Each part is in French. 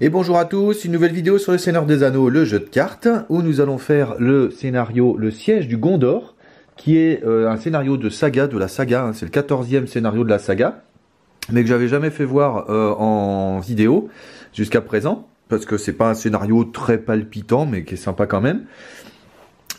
Et bonjour à tous, une nouvelle vidéo sur le Seigneur des Anneaux, le jeu de cartes, où nous allons faire le scénario Le Siège du Gondor, qui est un scénario de saga, de la saga, hein, c'est le 14e scénario de la saga, mais que j'avais jamais fait voir en vidéo jusqu'à présent, parce que c'est pas un scénario très palpitant, mais qui est sympa quand même.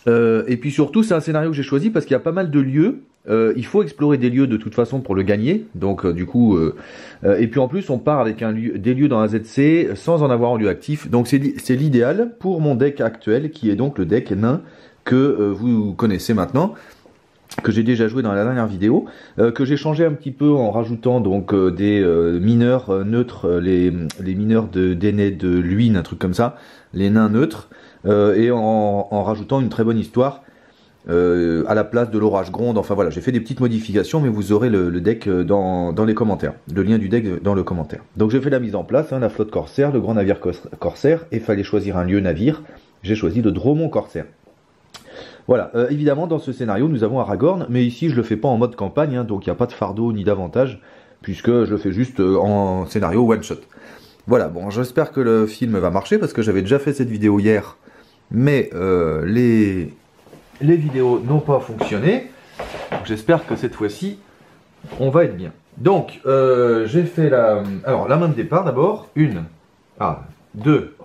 Et puis surtout, c'est un scénario que j'ai choisi parce qu'il y a pas mal de lieux. Il faut explorer des lieux de toute façon pour le gagner. Donc et puis en plus, on part avec des lieux dans un ZC sans en avoir en lieu actif. Donc c'est l'idéal pour mon deck actuel, qui est donc le deck nain que vous connaissez maintenant, que j'ai déjà joué dans la dernière vidéo, que j'ai changé un petit peu en rajoutant donc des mineurs neutres, les mineurs d'aînés de Luynes, un truc comme ça, les nains neutres. Et en rajoutant une très bonne histoire à la place de l'orage gronde. Enfin voilà, j'ai fait des petites modifications, mais vous aurez le deck dans les commentaires, le lien du deck dans le commentaire. Donc j'ai fait la mise en place, hein, la flotte corsaire, le grand navire corsaire, et fallait choisir un lieu navire. J'ai choisi le Dromont corsaire. Voilà, évidemment dans ce scénario nous avons Aragorn, mais ici je le fais pas en mode campagne, hein, donc il n'y a pas de fardeau ni d'avantage, puisque je le fais juste en scénario one shot. Voilà, bon, j'espère que le film va marcher, parce que j'avais déjà fait cette vidéo hier, mais les vidéos n'ont pas fonctionné. J'espère que cette fois-ci, on va être bien. Donc, j'ai fait alors, la main de départ d'abord. 2,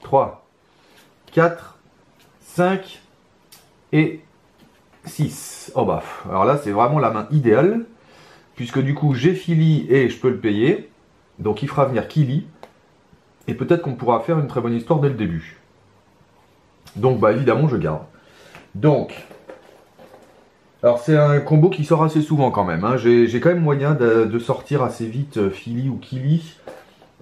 3, 4, 5 et 6. Alors là, c'est vraiment la main idéale, puisque du coup, j'ai Fili et je peux le payer. Donc, il fera venir Kili. Et peut-être qu'on pourra faire une très bonne histoire dès le début. Donc bah évidemment je garde. Donc, alors c'est un combo qui sort assez souvent quand même, hein. J'ai quand même moyen de sortir assez vite Fili ou Kili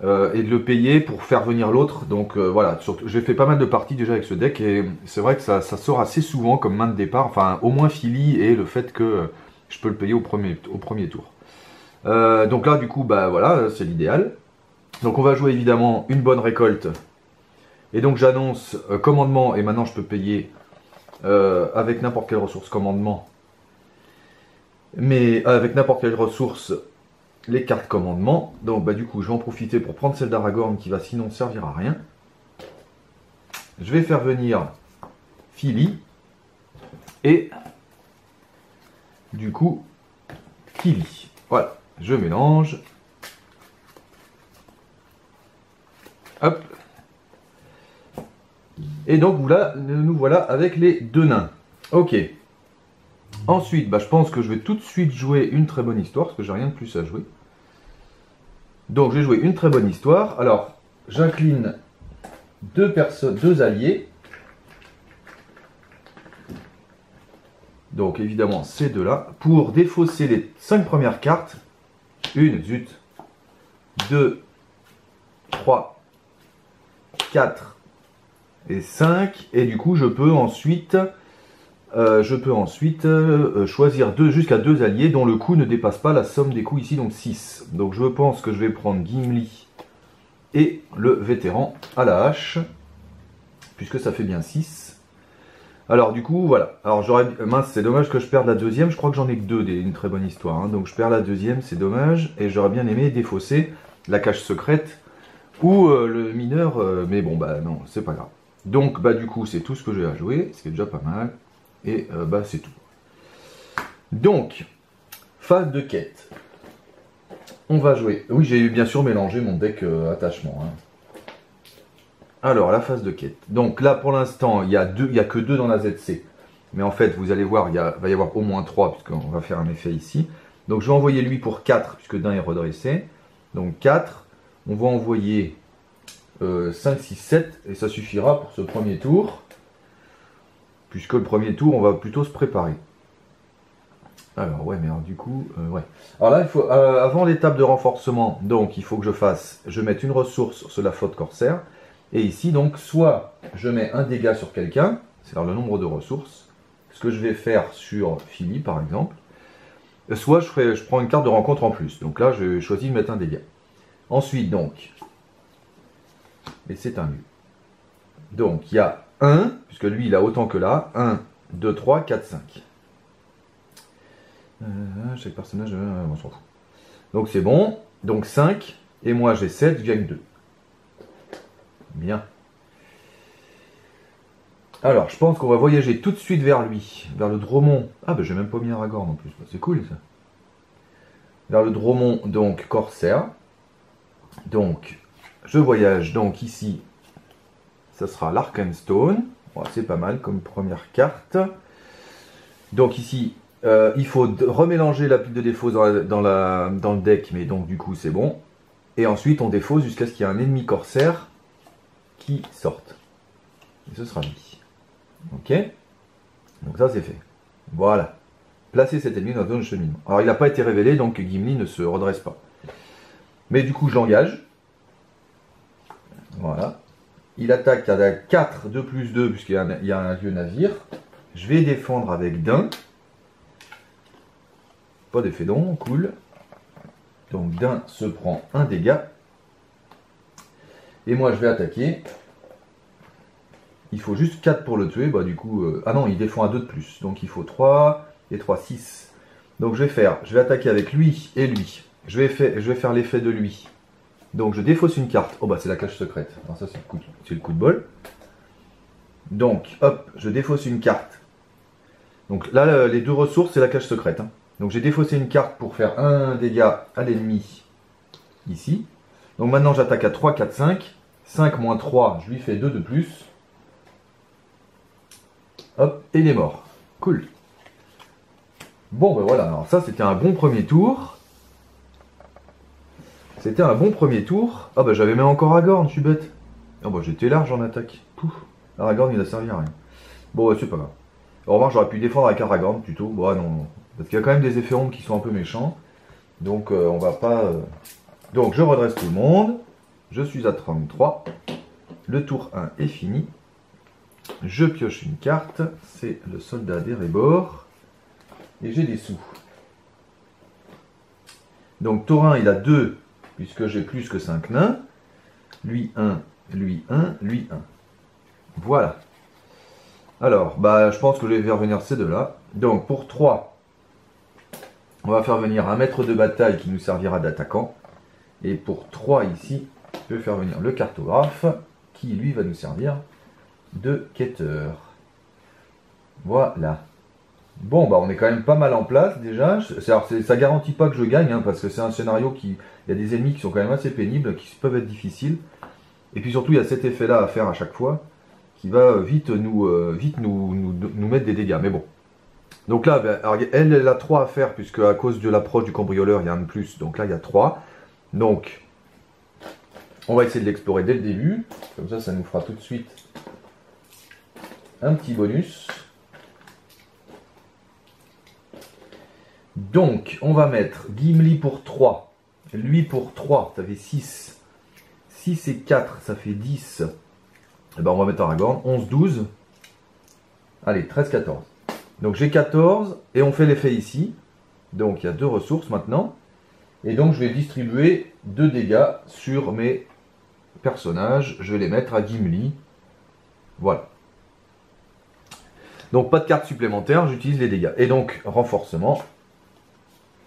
et de le payer pour faire venir l'autre. Donc voilà, j'ai fait pas mal de parties déjà avec ce deck et c'est vrai que ça sort assez souvent comme main de départ. Enfin au moins Fili et le fait que je peux le payer au premier tour. Donc là du coup bah voilà, c'est l'idéal. Donc on va jouer évidemment une bonne récolte. Et donc j'annonce commandement, et maintenant je peux payer avec n'importe quelle ressource commandement, mais avec n'importe quelle ressource les cartes commandement. Donc bah du coup je vais en profiter pour prendre celle d'Aragorn qui va sinon servir à rien. Je vais faire venir Fili et du coup Kili. Voilà, je mélange. Hop. Et donc nous voilà avec les deux nains. Ok. Ensuite, bah, je pense que je vais tout de suite jouer une très bonne histoire, parce que j'ai rien de plus à jouer. Donc je vais jouer une très bonne histoire. Alors, j'incline deux alliés. Donc évidemment ces deux-là. Pour défausser les 5 premières cartes. 1, 2, 3, 4 et 5. Et du coup je peux ensuite... choisir jusqu'à 2 alliés dont le coût ne dépasse pas la somme des coûts ici, donc 6. Donc je pense que je vais prendre Gimli et le vétéran à la hache, puisque ça fait bien 6. Alors du coup, voilà. Alors mince, c'est dommage que je perde la deuxième, je crois que j'en ai que 2, une très bonne histoire. Hein. Donc je perds la deuxième, c'est dommage, et j'aurais bien aimé défausser la cache secrète ou le mineur, mais bon, bah non, c'est pas grave. Donc bah du coup, c'est tout ce que j'ai à jouer, ce qui est déjà pas mal. Et bah c'est tout. Donc, phase de quête. On va jouer. Oui, j'ai bien sûr mélangé mon deck attachement. Hein. Alors, la phase de quête. Donc là, pour l'instant, il y a que 2 dans la ZC. Mais en fait, vous allez voir, va y avoir au moins 3, puisqu'on va faire un effet ici. Donc je vais envoyer lui pour 4, puisque d'un est redressé. Donc 4. On va envoyer 5, 6, 7. Et ça suffira pour ce premier tour. Puisque le premier tour, on va plutôt se préparer. Alors, ouais, mais alors du coup, ouais. Alors là, il faut, avant l'étape de renforcement, donc il faut que je mette une ressource sur la flotte corsaire. Et ici, donc, soit je mets un dégât sur quelqu'un, c'est-à-dire le nombre de ressources, ce que je vais faire sur Fili, par exemple. Soit je prends une carte de rencontre en plus. Donc là, je choisis de mettre un dégât. Ensuite, donc, et c'est un lieu. Donc, il y a 1, puisque lui, il a autant que là. 1, 2, 3, 4, 5. Chaque personnage, on s'en fout. Donc, c'est bon. Donc, 5. Et moi, j'ai 7, je gagne 2. Bien. Alors, je pense qu'on va voyager tout de suite vers lui, vers le Dromon. Ah, ben j'ai même pas mis Aragorn en plus, c'est cool ça. Vers le Dromon, donc Corsair. Donc, je voyage donc ici, ça sera l'Arkenstone. Bon, c'est pas mal comme première carte. Donc ici, il faut remélanger la pile de défausse dans le deck, mais donc du coup c'est bon. Et ensuite on défausse jusqu'à ce qu'il y ait un ennemi corsaire qui sorte. Et ce sera lui. Ok. Donc ça c'est fait. Voilà. Placez cet ennemi dans la zone de cheminement. Alors il n'a pas été révélé, donc Gimli ne se redresse pas. Mais du coup je l'engage. Voilà. Il attaque à 4, 2 plus 2, puisqu'il y a un vieux navire. Je vais défendre avec d'un. Pas d'effet d'ombre, cool. Donc d'un se prend un dégât. Et moi je vais attaquer. Il faut juste 4 pour le tuer. Bah du coup. Ah non, il défend à 2 de plus. Donc il faut 3 et 3, 6. Donc je vais attaquer avec lui et lui. Je vais faire l'effet de lui. Donc je défausse une carte. Oh bah c'est la cache secrète. Alors ça c'est le coup de bol. Donc hop, je défausse une carte. Donc là les deux ressources c'est la cache secrète. Hein. Donc j'ai défaussé une carte pour faire un dégât à l'ennemi ici. Donc maintenant j'attaque à 3, 4, 5. 5 moins 3, je lui fais 2 de plus. Hop, et il est mort. Cool. Bon ben voilà, alors ça c'était un bon premier tour. C'était un bon premier tour. Ah bah j'avais même encore Aragorn, je suis bête. Ah bah j'étais large en attaque. Pouf. Aragorn il a servi à rien. Bon ouais, c'est pas grave. En revanche j'aurais pu défendre avec Aragorn plutôt. Bon non. Parce qu'il y a quand même des effets ombres qui sont un peu méchants. Donc on va pas... Donc je redresse tout le monde. Je suis à 33. Le tour 1 est fini. Je pioche une carte. C'est le soldat d'Erebor. Et j'ai des sous. Donc Thorin il a 2. Puisque j'ai plus que 5 nains. Lui 1, lui 1, lui 1. Voilà. Alors, bah, je pense que je vais faire venir ces deux-là. Donc, pour 3, on va faire venir un maître de bataille qui nous servira d'attaquant. Et pour 3 ici, je vais faire venir le cartographe qui, lui, va nous servir de quêteur. Voilà. Bon, bah, on est quand même pas mal en place déjà. Alors, ça garantit pas que je gagne, hein, parce que c'est un scénario qui... Il y a des ennemis qui sont quand même assez pénibles, qui peuvent être difficiles. Et puis surtout, il y a cet effet-là à faire à chaque fois, qui va vite nous mettre des dégâts. Mais bon. Donc là, ben, alors, elle a 3 à faire, puisque à cause de l'approche du cambrioleur, il y a un de plus. Donc là, il y a 3. Donc, on va essayer de l'explorer dès le début. Comme ça nous fera tout de suite un petit bonus. Donc, on va mettre Gimli pour 3. Lui pour 3, ça fait 6. 6 et 4, ça fait 10. Et ben on va mettre Aragorn. 11, 12. Allez, 13, 14. Donc j'ai 14 et on fait l'effet ici. Donc il y a 2 ressources maintenant. Et donc je vais distribuer 2 dégâts sur mes personnages. Je vais les mettre à Gimli. Voilà. Donc pas de carte supplémentaire, j'utilise les dégâts. Et donc renforcement.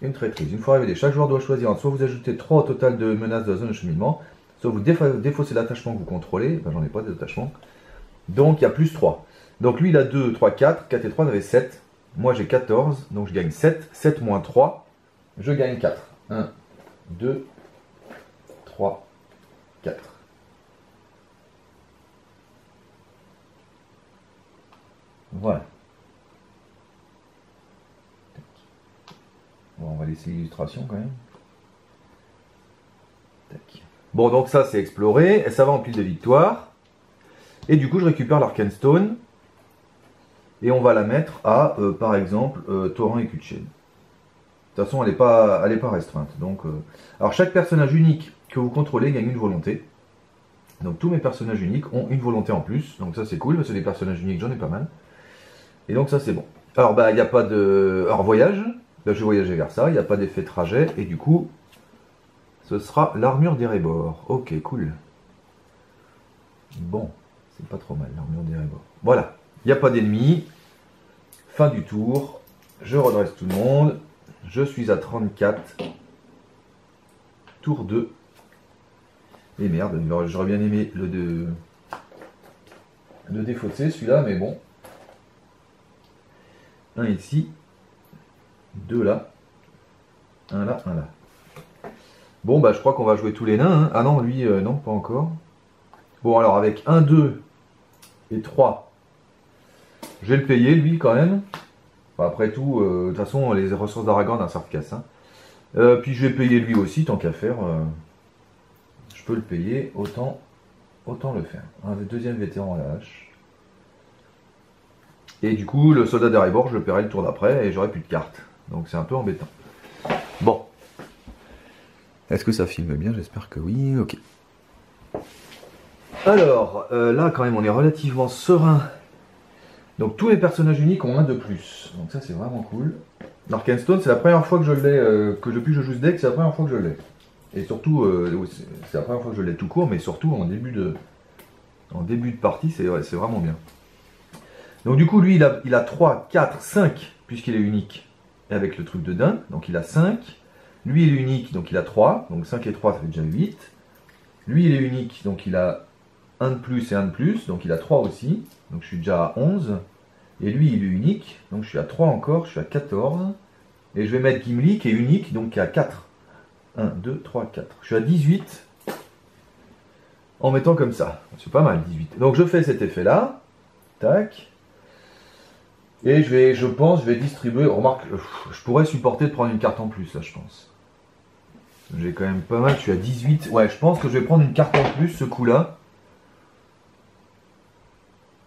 Une traîtrise. Une fois révélé, chaque joueur doit choisir soit vous ajoutez 3 au total de menaces de la zone de cheminement, soit vous défaussez l'attachement que vous contrôlez. Ben, j'en ai pas d'attachement. Donc il y a plus 3. Donc lui il a 2, 3, 4. 4 et 3, ça fait 7. Moi j'ai 14, donc je gagne 7. 7 moins 3, je gagne 4. 1, 2, 3, 4. Voilà. Bon, on va laisser l'illustration quand même. Tac. Bon, donc ça c'est exploré, et ça va en pile de victoire. Et du coup, je récupère l'Arkenstone. Et on va la mettre à, par exemple, Thorin et Kutchen. De toute façon, elle n'est pas restreinte. Donc, alors, chaque personnage unique que vous contrôlez gagne une volonté. Donc, tous mes personnages uniques ont une volonté en plus. Donc, ça, c'est cool, parce que les personnages uniques, j'en ai pas mal. Et donc, ça, c'est bon. Alors, bah, il n'y a pas de... Alors, voyage. Là, je vais voyager vers ça. Il n'y a pas d'effet trajet. Et du coup, ce sera l'armure d'Erebor. Ok, cool. Bon, c'est pas trop mal, l'armure d'Erebor. Voilà. Il n'y a pas d'ennemis. Fin du tour. Je redresse tout le monde. Je suis à 34. Tour 2. Et merde, j'aurais bien aimé le défausser celui-là, mais bon. Un ici, deux là, un là, un là. Bon, bah je crois qu'on va jouer tous les nains. Hein. Ah non, lui, non, pas encore. Bon, alors avec 1, 2 et 3, je vais le payer, lui, quand même. Enfin, après tout, de toute façon, les ressources d'Aragorn, ça casse. Hein. Puis je vais payer lui aussi, tant qu'à faire. Je peux le payer, autant le faire. Un deuxième vétéran à la hache. Et du coup, le soldat d'Erebor, je le paierai le tour d'après et j'aurai plus de cartes. Donc c'est un peu embêtant. Bon. Est-ce que ça filme bien? J'espère que oui. Ok. Alors, là quand même, on est relativement serein. Donc tous les personnages uniques ont un de plus. Donc ça c'est vraiment cool. Arkenstone, c'est la première fois que je l'ai, que depuis que je joue ce deck, c'est la première fois que je l'ai. Et surtout, c'est la première fois que je l'ai tout court, mais surtout en début de partie, c'est vraiment bien. Donc du coup, lui, il a 3, 4, 5, puisqu'il est unique, et avec le truc de dinde, donc il a 5. Lui, il est unique, donc il a 3, donc 5 et 3, ça fait déjà 8. Lui, il est unique, donc il a 1 de plus et 1 de plus, donc il a 3 aussi, donc je suis déjà à 11. Et lui, il est unique, donc je suis à 3 encore, je suis à 14. Et je vais mettre Gimli, qui est unique, donc qui est à 4. 1, 2, 3, 4. Je suis à 18 en mettant comme ça. C'est pas mal, 18. Donc je fais cet effet-là. Tac. Et je pense, je vais distribuer. Remarque, je pourrais supporter de prendre une carte en plus, là, je pense. J'ai quand même pas mal, je suis à 18. Ouais, je pense que je vais prendre une carte en plus, ce coup-là.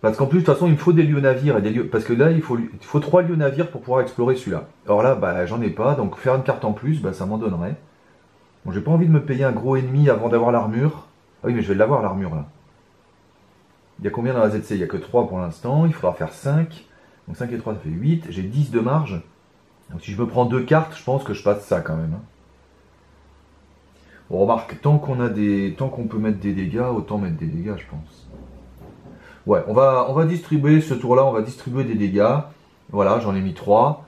Parce qu'en plus, de toute façon, il me faut des lieux navires et des lieux. Parce que là, il faut 3 lieux navires pour pouvoir explorer celui-là. Alors là, bah, j'en ai pas, donc faire une carte en plus, bah, ça m'en donnerait. Bon, j'ai pas envie de me payer un gros ennemi avant d'avoir l'armure. Ah oui, mais je vais l'avoir l'armure là. Il y a combien dans la ZC? Il n'y a que 3 pour l'instant. Il faudra faire 5. Donc 5 et 3, ça fait 8. J'ai 10 de marge. Donc si je me prends 2 cartes, je pense que je passe ça quand même. Hein. Bon, remarque, tant qu'on peut mettre des dégâts, autant mettre des dégâts, je pense. Ouais, on va distribuer ce tour-là, on va distribuer des dégâts. Voilà, j'en ai mis 3.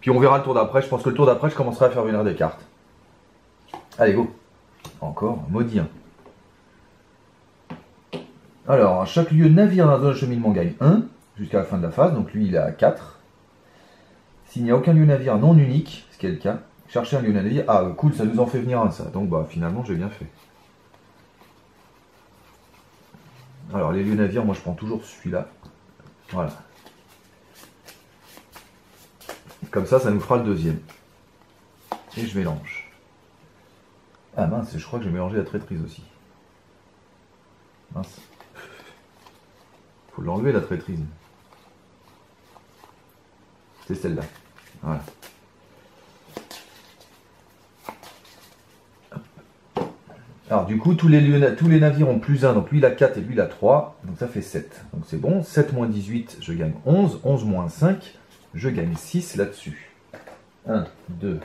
Puis on verra le tour d'après. Je pense que le tour d'après, je commencerai à faire venir des cartes. Allez, go. Encore, maudit 1. Alors, chaque lieu navire dans la zone de cheminement gagne 1 jusqu'à la fin de la phase. Donc lui, il est à 4. S'il n'y a aucun lieu navire non unique, ce qui est le cas, chercher un lieu navire. Ah, cool, ça nous en fait venir un, ça. Donc, bah, finalement, j'ai bien fait. Alors, les lieux navires, moi, je prends toujours celui-là. Voilà. Comme ça nous fera le deuxième. Et je mélange. Ah mince, je crois que j'ai mélangé la traîtrise aussi. Mince. Faut l'enlever la traîtrise. C'est celle-là. Voilà. Alors du coup, tous les navires ont plus 1, donc lui il a 4 et lui il a 3, donc ça fait 7. Donc c'est bon, 7 moins 18, je gagne 11, 11 moins 5, je gagne 6 là-dessus. 1, 2,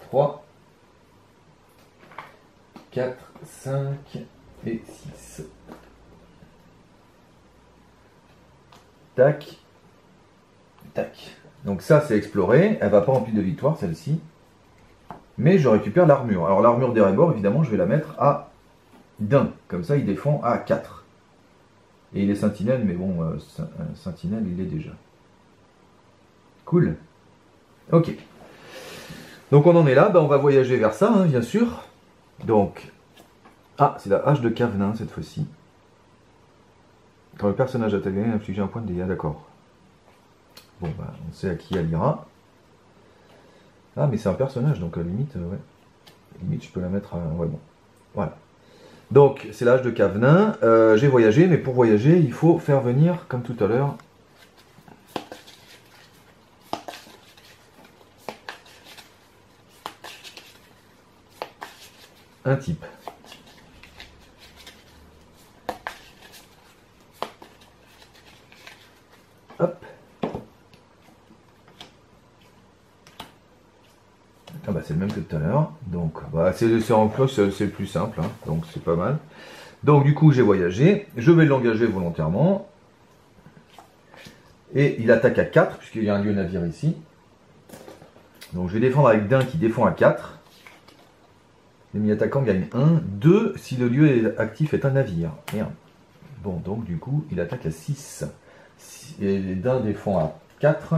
3, 4, 5 et 6. Tac, tac. Donc ça c'est exploré, elle va pas en pile de victoire celle-ci. Mais je récupère l'armure. Alors l'armure d'Erebor, évidemment, je vais la mettre à d'1. Comme ça, il défend à 4. Et il est sentinelle, mais bon, sentinelle, il est déjà. Cool. Ok. Donc on en est là, bah, on va voyager vers ça, hein, bien sûr. Donc, ah, c'est la hache de Cavenin, cette fois-ci. Quand le personnage attaque, infliger un point de dégâts, d'accord. Bon, bah, on sait à qui elle ira. Ah, mais c'est un personnage, donc à la limite, ouais. Limite, je peux la mettre à... Ouais, bon. Voilà. Donc, c'est l'âge de Cavenin. J'ai voyagé, mais pour voyager, il faut faire venir, comme tout à l'heure, un type. Hop. Ah bah c'est le même que tout à l'heure. Donc, bah, c'est en plus, c'est plus simple. Hein. Donc, c'est pas mal. Donc, du coup, j'ai voyagé. Je vais l'engager volontairement. Et il attaque à 4, puisqu'il y a un lieu navire ici. Donc, je vais défendre avec Dain qui défend à 4. L'ennemi attaquant gagne 1. 2 si le lieu actif est un navire. Merde. Bon, donc du coup, il attaque à 6. Et Dain défend à 4.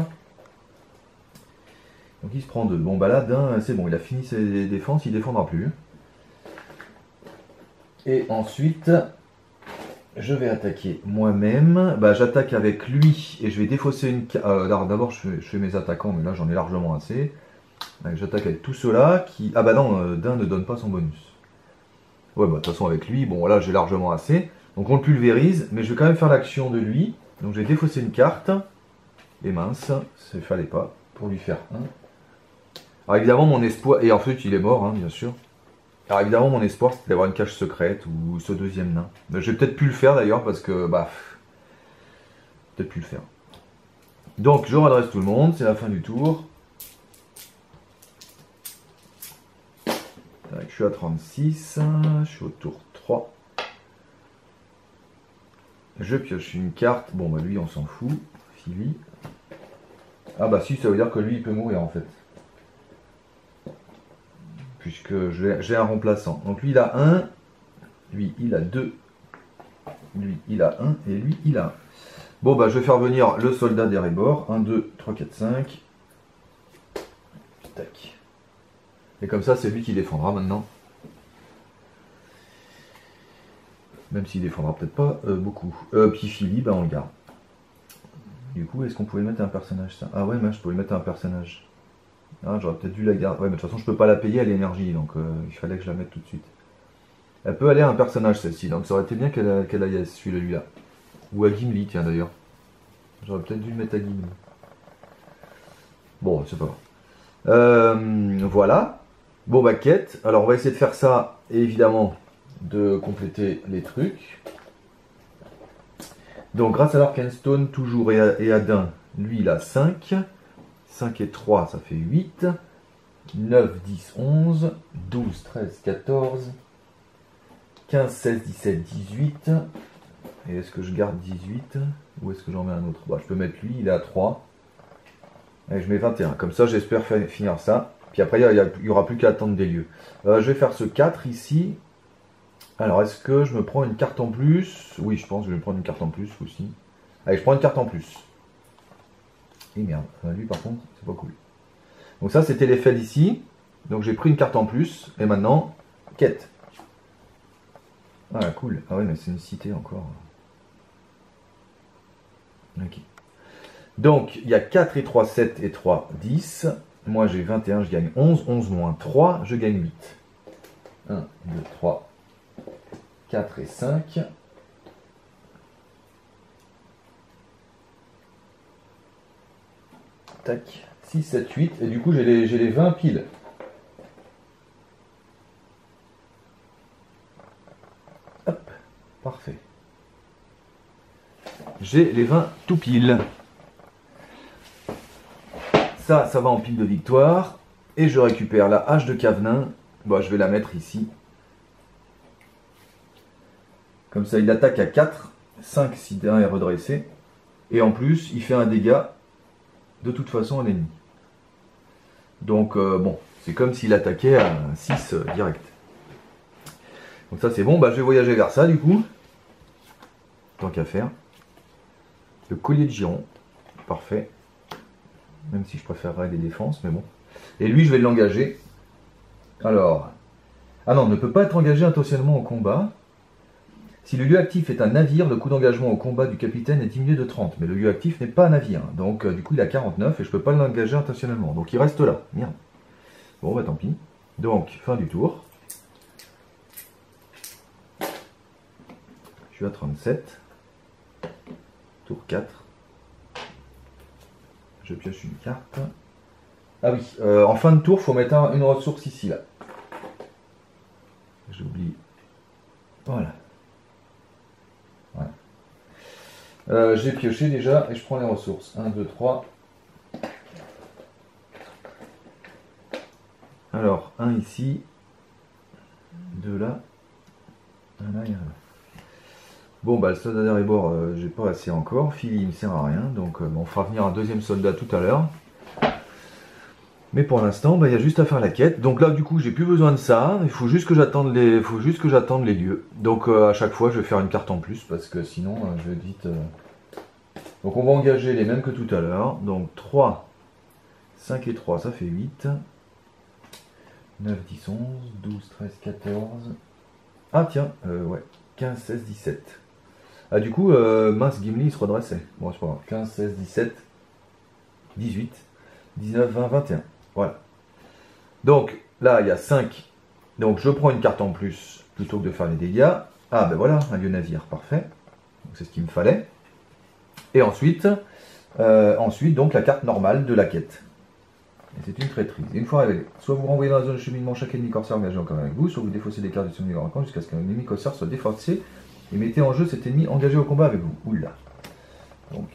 Donc il se prend 2. Bon, bah là, Dain, c'est bon, il a fini ses défenses, il défendra plus. Et ensuite, je vais attaquer moi-même. Bah, j'attaque avec lui et je vais défausser une carte. D'abord, je fais mes attaquants, mais là, j'en ai largement assez. J'attaque avec tout cela qui... Ah bah non, Dain ne donne pas son bonus. Ouais, bah de toute façon, avec lui, bon, là, j'ai largement assez. Donc on le pulvérise, mais je vais quand même faire l'action de lui. Donc je vais défausser une carte. Et mince, ça fallait pas, pour lui faire 1. Alors évidemment, mon espoir... Et ensuite, il est mort, hein, bien sûr. Alors évidemment, mon espoir, c'était d'avoir une cache secrète ou ce deuxième nain. Mais j'ai peut-être pu le faire d'ailleurs, parce que, bah... Peut-être pu le faire. Donc, je redresse tout le monde, c'est la fin du tour. Je suis à 36, je suis au tour 3. Je pioche une carte. Bon, bah lui, on s'en fout. Philly. Ah bah si, ça veut dire que lui, il peut mourir en fait. Puisque j'ai un remplaçant. Donc lui, il a 1. Lui, il a 2. Lui, il a 1. Et lui, il a 1. Bon, bah je vais faire venir le soldat d'Erebor. 1, 2, 3, 4, 5. Tac. Et comme ça, c'est lui qui défendra maintenant. Même s'il défendra peut-être pas beaucoup. Puis Philly, bah on le garde. Du coup, est-ce qu'on pouvait mettre un personnage ça? Ah ouais, mais je pouvais mettre un personnage. Ah, j'aurais peut-être dû la garder. Ouais, mais de toute façon, je peux pas la payer à l'énergie, donc il fallait que je la mette tout de suite. Elle peut aller à un personnage celle-ci, donc ça aurait été bien qu'elle aille à celui-là. Ou à Gimli, tiens d'ailleurs. J'aurais peut-être dû le mettre à Gimli. Bon, c'est pas grave. Voilà. Bon bah quête. Alors on va essayer de faire ça, et évidemment, de compléter les trucs. Donc grâce à l'Arkenstone, toujours et à Dain, lui il a 5. 5 et 3, ça fait 8. 9, 10, 11. 12, 13, 14. 15, 16, 17, 18. Et est-ce que je garde 18? Ou est-ce que j'en mets un autre? Bah, je peux mettre lui, il est à 3. Et je mets 21. Comme ça, j'espère finir ça. Puis après, il n'y aura plus qu'à attendre des lieux. Je vais faire ce 4 ici. Alors, est-ce que je me prends une carte en plus? Oui, je pense que je vais me prendre une carte en plus aussi. Allez, je prends une carte en plus. Et merde, lui par contre, c'est pas cool. Donc ça, c'était l'effet d'ici. Donc j'ai pris une carte en plus. Et maintenant, quête. Ah, cool. Ah ouais, mais c'est une cité encore. Ok. Donc, il y a 4 et 3, 7 et 3, 10. Moi, j'ai 21, je gagne 11. 11 moins 3, je gagne 8. 1, 2, 3, 4 et 5. Tac. 6, 7, 8. Et du coup, j'ai les 20 piles. Hop. Parfait. J'ai les 20 tout pile. Ça va en pile de victoire. Et je récupère la hache de Cavenin. Bon, je vais la mettre ici. Comme ça, il attaque à 4. 5 si Dain est redressé. Et en plus, il fait un dégât de toute façon à l'ennemi. Donc, bon, c'est comme s'il attaquait à 6 direct. Donc ça, c'est bon. Bah, je vais voyager vers ça, du coup. Tant qu'à faire. Le collier de Giron. Parfait. Même si je préférerais les défenses, mais bon. Et lui, je vais l'engager. Alors. Ah non, ne peut pas être engagé intentionnellement au combat. Si le lieu actif est un navire, le coût d'engagement au combat du capitaine est diminué de 30. Mais le lieu actif n'est pas un navire. Donc, du coup, il a 49 et je peux pas l'engager intentionnellement. Donc, il reste là. Merde. Bon, bah tant pis. Donc, fin du tour. Je suis à 37. Tour 4. Je pioche une carte. Ah oui, en fin de tour, il faut mettre une ressource ici, là. J'ai oublié. Voilà. Voilà. J'ai pioché déjà et je prends les ressources. 1, 2, 3. Alors, un ici. 2 là. Un là et un là. Bon, bah le soldat d'Erebor, j'ai pas assez encore. Philly, il me sert à rien. Donc, on fera venir un deuxième soldat tout à l'heure. Mais pour l'instant, bah, il y a juste à faire la quête. Donc là, du coup, j'ai plus besoin de ça. Il faut juste que j'attende les lieux. Donc à chaque fois, je vais faire une carte en plus parce que sinon, je vais vite. Donc on va engager les mêmes que tout à l'heure. Donc 3, 5 et 3, ça fait 8. 9, 10, 11, 12, 13, 14. Ah tiens, ouais. 15, 16, 17. Ah du coup, mince, Gimli il se redressait. Bon, c'est pas grave. 15, 16, 17, 18, 19, 20, 21. Voilà. Donc là, il y a 5. Donc je prends une carte en plus plutôt que de faire les dégâts. Ah ben voilà, un vieux navire, parfait. Donc c'est ce qu'il me fallait. Et ensuite, donc la carte normale de la quête. Et c'est une traîtrise. Une fois révélée, soit vous renvoyez dans la zone de cheminement chaque ennemi corsaire engagé encore avec vous, soit vous défaussez des cartes de son numéro en camp jusqu'à ce qu'un ennemi corsaire soit défaussé et mettez en jeu cet ennemi engagé au combat avec vous. Oula. Donc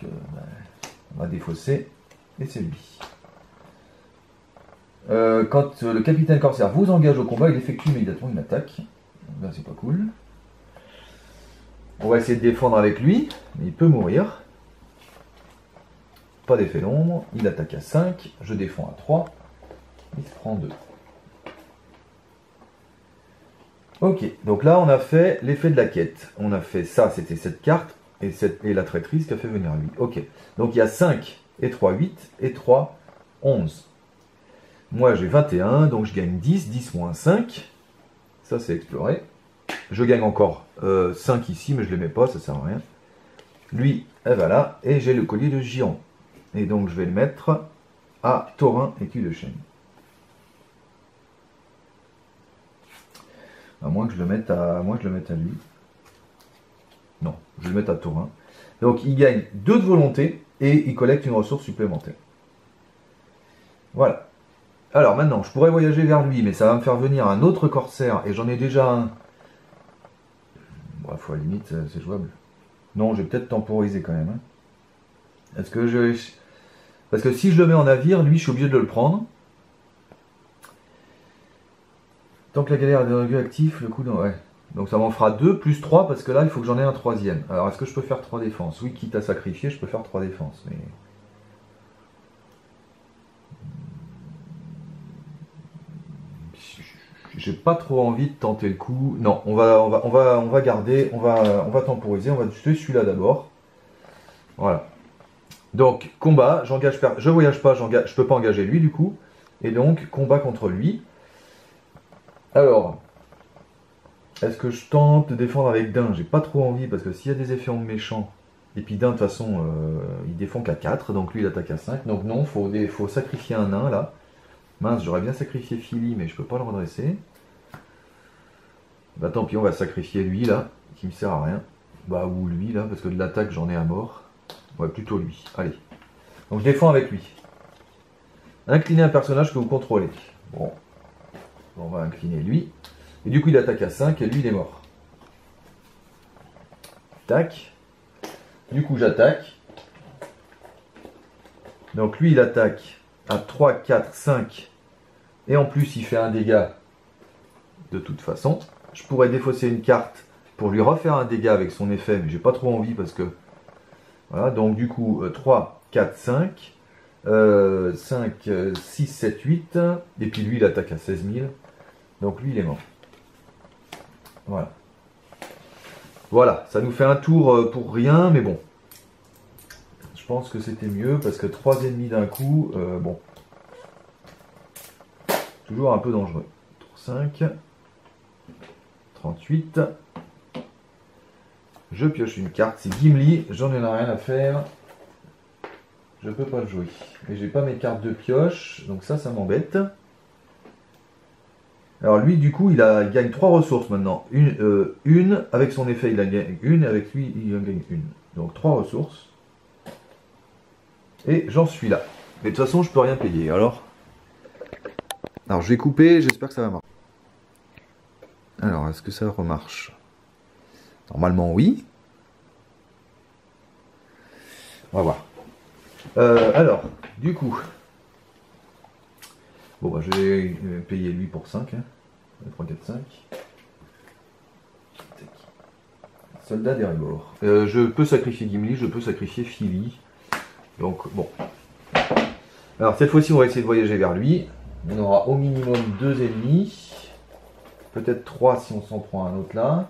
on va défausser et c'est lui. Quand le capitaine corsaire vous engage au combat, il effectue immédiatement une attaque. Là c'est pas cool. On va essayer de défendre avec lui, mais il peut mourir. Pas d'effet d'ombre, il attaque à 5, je défends à 3, il se prend 2. Ok, donc là on a fait l'effet de la quête. On a fait ça, c'était cette carte, et la traîtrise qui a fait venir lui. Ok, donc il y a 5 et 3, 8, et 3, 11. Moi j'ai 21, donc je gagne 10, 10 moins 5. Ça c'est exploré. Je gagne encore 5 ici, mais je ne les mets pas, ça sert à rien. Lui, et voilà, et j'ai le collier de Giron. Et donc je vais le mettre à Taurin et cul de chêne. À moins que je le mette à lui. Non, je vais le mettre à Taurin. Donc il gagne 2 de volonté et il collecte une ressource supplémentaire. Voilà. Alors maintenant, je pourrais voyager vers lui, mais ça va me faire venir un autre corsaire et j'en ai déjà un. Bref, à la limite, c'est jouable. Non, je vais peut-être temporiser quand même. Hein. Est-ce que je... Parce que si je le mets en navire, lui, je suis obligé de le prendre. Tant que la galère est de actif, le coup de... Ouais. Donc ça m'en fera 2 plus 3 parce que là, il faut que j'en ai un troisième. Alors, est-ce que je peux faire 3 défenses? Oui, quitte à sacrifier, je peux faire 3 défenses. Mais... j'ai pas trop envie de tenter le coup. Non, on va garder, on va temporiser, on va tuer celui-là d'abord. Voilà. Donc, combat, je voyage pas, je peux pas engager lui du coup. Et donc, combat contre lui. Alors, est-ce que je tente de défendre avec Dain? J'ai pas trop envie parce que s'il y a des effets en méchant, et puis Dain de toute façon, il défend qu'à 4, donc lui il attaque à 5. Donc non, faut sacrifier un nain là. Mince, j'aurais bien sacrifié Philly, mais je peux pas le redresser. Bah tant pis, on va sacrifier lui là, qui me sert à rien. Bah ou lui là, parce que de l'attaque j'en ai à mort. Ouais, plutôt lui. Allez. Donc je défends avec lui. Inclinez un personnage que vous contrôlez. Bon. On va incliner lui. Et du coup il attaque à 5 et lui il est mort. Tac. Du coup j'attaque. Donc lui il attaque à 3, 4, 5. Et en plus il fait un dégât de toute façon. Je pourrais défausser une carte pour lui refaire un dégât avec son effet, mais j'ai pas trop envie parce que... Voilà, donc du coup 3, 4, 5. 5, 6, 7, 8. Et puis lui il attaque à 16 000. Donc lui il est mort. Voilà. Voilà, ça nous fait un tour pour rien, mais bon. Je pense que c'était mieux parce que 3 ennemis d'un coup, bon. Toujours un peu dangereux. Tour 5. 38. Je pioche une carte, c'est Gimli, j'en ai rien à faire. Je peux pas le jouer. Et j'ai pas mes cartes de pioche, donc ça m'embête. Alors lui, du coup, il gagne 3 ressources maintenant. Une, avec son effet, il en gagne une, et avec lui, il en gagne une. Donc 3 ressources. Et j'en suis là. Mais de toute façon, je peux rien payer, alors je vais couper, j'espère que ça va marcher. Alors, est-ce que ça remarche? Normalement, oui. On va voir. Alors, du coup... Bon, bah, je vais payer lui pour 5. Hein. 3, 4, 5. Soldat d'Erebor. Je peux sacrifier Gimli, je peux sacrifier Philly. Donc, bon. Alors cette fois-ci, on va essayer de voyager vers lui. On aura au minimum 2 ennemis. Peut-être 3 si on s'en prend un autre là.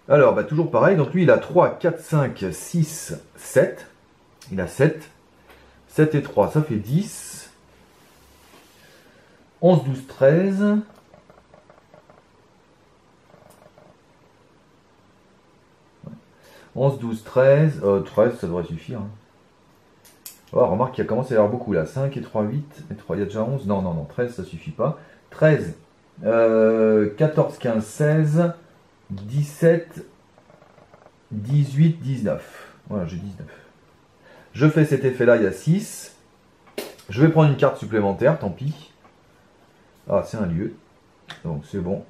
Alors, bah, toujours pareil. Donc lui, il a 3, 4, 5, 6, 7. Il a 7. 7 et 3, ça fait 10. 11, 12, 13. 11, 12, 13. 13, ça devrait suffire. Hein. Oh, remarque qu'il a commencé à y avoir beaucoup là. 5 et 3, 8. Et 3, il y a déjà 11. Non, non, non. 13, ça suffit pas. 13, 14, 15, 16, 17, 18, 19. Voilà, j'ai 19. Je fais cet effet-là, il y a 6. Je vais prendre une carte supplémentaire, tant pis. Ah, c'est un lieu. Donc, c'est bon.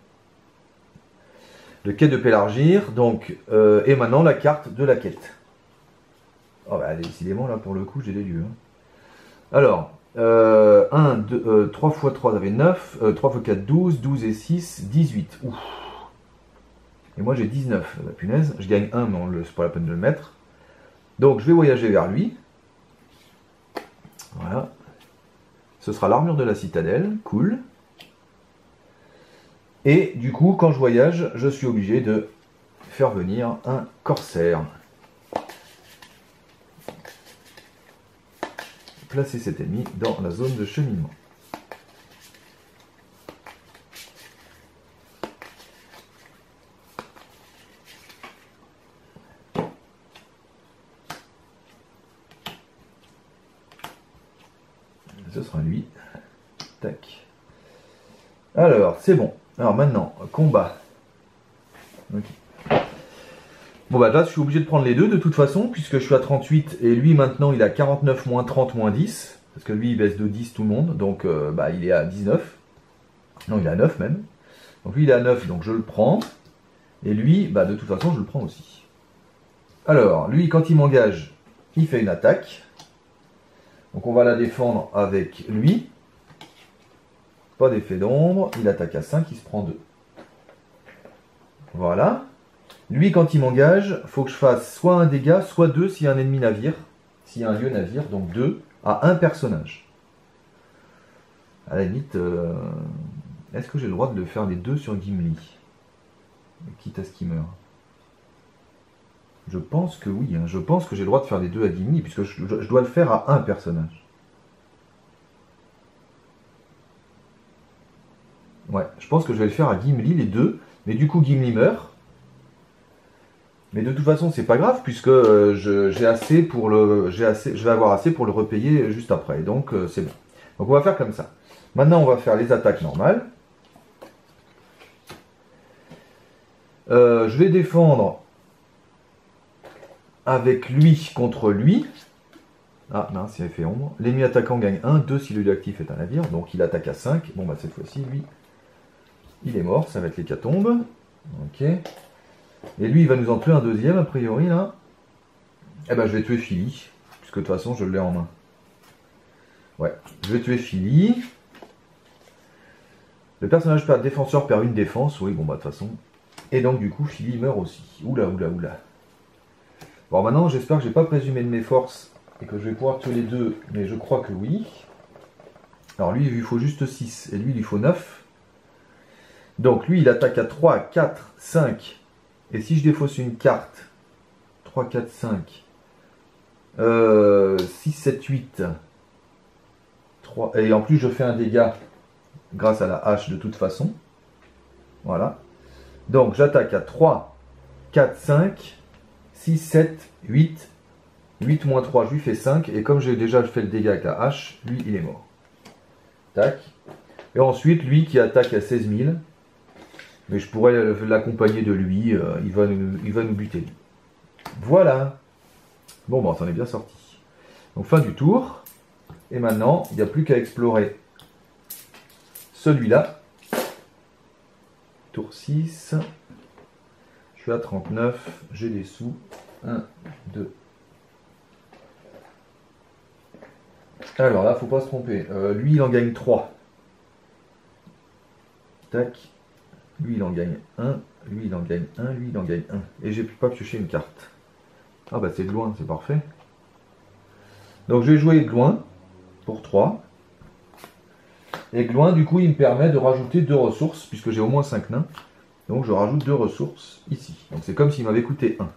Le quai de Pélargir. Donc, et maintenant, la carte de la quête. Oh, bah, décidément, là, pour le coup, j'ai des lieux. Hein. Alors, 1, 2, 3 fois 3, ça fait 9. 3 fois 4, 12. 12 et 6, 18. Ouf. Et moi, j'ai 19. La punaise. Je gagne 1, mais c'est pas la peine de le mettre. Donc, je vais voyager vers lui. Voilà. Ce sera l'armure de la citadelle. Cool. Et du coup, quand je voyage, je suis obligé de faire venir un corsaire. Placer cet ennemi dans la zone de cheminement. Ce sera lui. Tac. Alors, c'est bon. Alors maintenant, combat. Okay. Bon bah là, je suis obligé de prendre les deux de toute façon, puisque je suis à 38 et lui maintenant il a 49 moins 30 moins 10. Parce que lui il baisse de 10 tout le monde, donc bah, il est à 19. Non, il est à 9 même. Donc lui il est à 9, donc je le prends. Et lui, bah de toute façon je le prends aussi. Alors, lui quand il m'engage, il fait une attaque. Donc on va la défendre avec lui. Pas d'effet d'ombre, il attaque à 5, il se prend 2. Voilà. Lui, quand il m'engage, il faut que je fasse soit un dégât, soit 2 s'il y a un ennemi navire. S'il y a un lieu navire, donc 2 à un personnage. À la limite, est-ce que j'ai le droit de le faire les 2 sur Gimli? Quitte à ce qu'il meure. Je pense que oui, hein. Je pense que j'ai le droit de faire les 2 à Gimli, puisque je dois le faire à un personnage. Ouais, je pense que je vais le faire à Gimli, les 2, mais du coup Gimli meurt. Mais de toute façon, c'est pas grave puisque j'ai assez pour je vais avoir assez pour le repayer juste après. Donc c'est bon. Donc on va faire comme ça. Maintenant, on va faire les attaques normales. Je vais défendre avec lui contre lui. Ah mince, il a fait ombre. L'ennemi attaquant gagne 1, 2 si le lieu actif est un navire. Donc il attaque à 5. Bon bah cette fois-ci, lui, il est mort. Ça va être l'hécatombe. Ok. Et lui, il va nous en tuer un deuxième, a priori, là. Eh ben, je vais tuer Philly, puisque de toute façon, je l'ai en main. Ouais, je vais tuer Philly. Le personnage défenseur perd une défense. Oui, bon, bah, de toute façon. Et donc, du coup, Philly meurt aussi. Oula, oula, oula. Bon, maintenant, j'espère que j'ai pas présumé de mes forces et que je vais pouvoir tuer les deux, mais je crois que oui. Alors, lui, il lui faut juste 6, et lui, il lui faut 9. Donc, lui, il attaque à 3, 4, 5... Et si je défausse une carte, 3, 4, 5, 6, 7, 8, 3, et en plus je fais un dégât grâce à la hache de toute façon. Voilà. Donc j'attaque à 3, 4, 5, 6, 7, 8. 8 moins 3, je lui fais 5. Et comme j'ai déjà fait le dégât avec la hache, lui il est mort. Tac. Et ensuite, lui qui attaque à 16 000. Mais je pourrais l'accompagner de lui, il va nous buter. Voilà. Bon, bah, on s'en est bien sorti. Donc, fin du tour. Et maintenant, il n'y a plus qu'à explorer celui-là. Tour 6. Je suis à 39. J'ai des sous. 1, 2. Alors là, faut pas se tromper. Lui, il en gagne 3. Tac. Lui, il en gagne un. Lui, il en gagne un. Lui, il en gagne un. Et j'ai pu pas piocher une carte. Ah bah c'est de loin, c'est parfait. Donc je vais jouer Glouin pour 3. Et Glouin, du coup, il me permet de rajouter 2 ressources, puisque j'ai au moins 5 nains. Donc je rajoute 2 ressources ici. Donc c'est comme s'il m'avait coûté 1.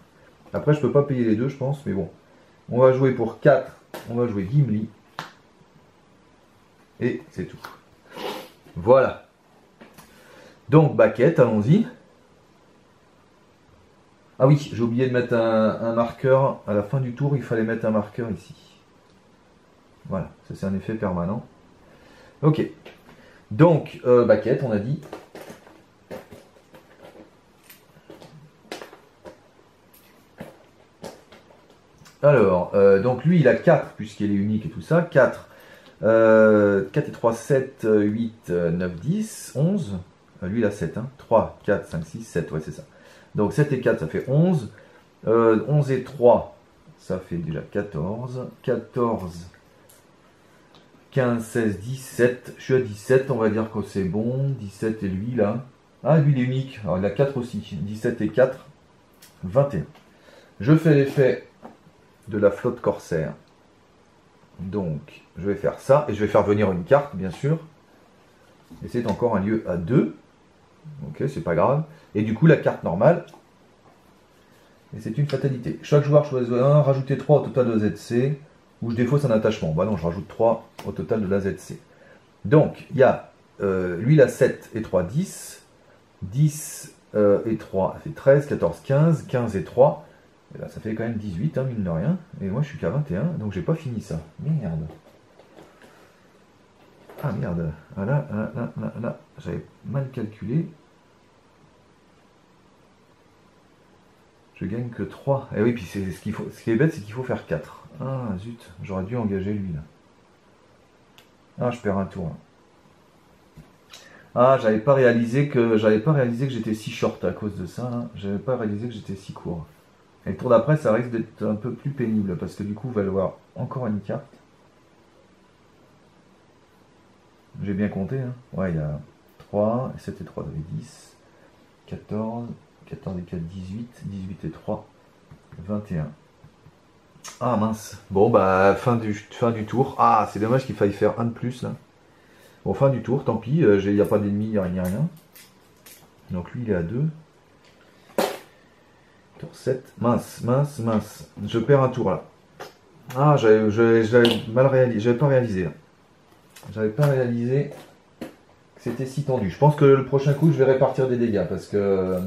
Après, je peux pas payer les deux, je pense, mais bon. On va jouer pour 4. On va jouer Gimli. Et c'est tout. Voilà. Donc, baquette, allons-y. Ah oui, j'ai oublié de mettre un marqueur. À la fin du tour, il fallait mettre un marqueur ici. Voilà, ça c'est un effet permanent. Ok. Donc, baquette, on a dit. Alors, donc lui, il a 4, puisqu'il est unique et tout ça. 4. 4 et 3, 7, 8, 9, 10, 11. Lui, il a 7. Hein. 3, 4, 5, 6, 7. Ouais, c'est ça. Donc, 7 et 4, ça fait 11. 11 et 3, ça fait déjà 14. 14, 15, 16, 17. Je suis à 17, on va dire que c'est bon. 17 et lui, là. Ah, lui, il est unique. Alors, il a 4 aussi. 17 et 4, 21. Je fais l'effet de la flotte corsaire. Donc, je vais faire ça. Et je vais faire venir une carte, bien sûr. Et c'est encore un lieu à 2. Ok, c'est pas grave. Et du coup, la carte normale. Et c'est une fatalité. Chaque joueur choisit un, rajouter 3 au total de ZC. Ou je défausse un attachement. Bah non, je rajoute 3 au total de la ZC. Donc, il y a, lui, il a 7 et 3, 10. 10 et 3, ça fait 13, 14, 15. 15 et 3. Et là, ça fait quand même 18, hein, mine de rien. Et moi, je suis qu'à 21, donc j'ai pas fini ça. Merde. Ah, merde. Ah, là. J'avais mal calculé. Je gagne que 3. Et oui, puis c'est ce qu'il faut. Ce qui est bête, c'est qu'il faut faire 4. Ah, zut. J'aurais dû engager lui, là. Ah, je perds un tour, là. Ah, j'avais pas réalisé que j'étais si short à cause de ça. Hein. J'avais pas réalisé que j'étais si court. Et le tour d'après, ça risque d'être un peu plus pénible, parce que du coup, il va y avoir encore une carte. J'ai bien compté, hein. Ouais, il y a 3, 7 et 3, ça fait 10, 14, 14 et 4, 18, 18 et 3, 21. Ah mince. Bon, bah, fin du tour. Ah, c'est dommage qu'il faille faire un de plus, là. Bon, fin du tour, tant pis, il n'y a pas d'ennemi, il n'y a rien. Donc lui, il est à 2. Tour 7. Mince. Je perds un tour, là. Ah, j'avais mal réalisé, j'avais pas réalisé, là. J'avais pas réalisé que c'était si tendu. Je pense que le prochain coup, je vais répartir des dégâts parce que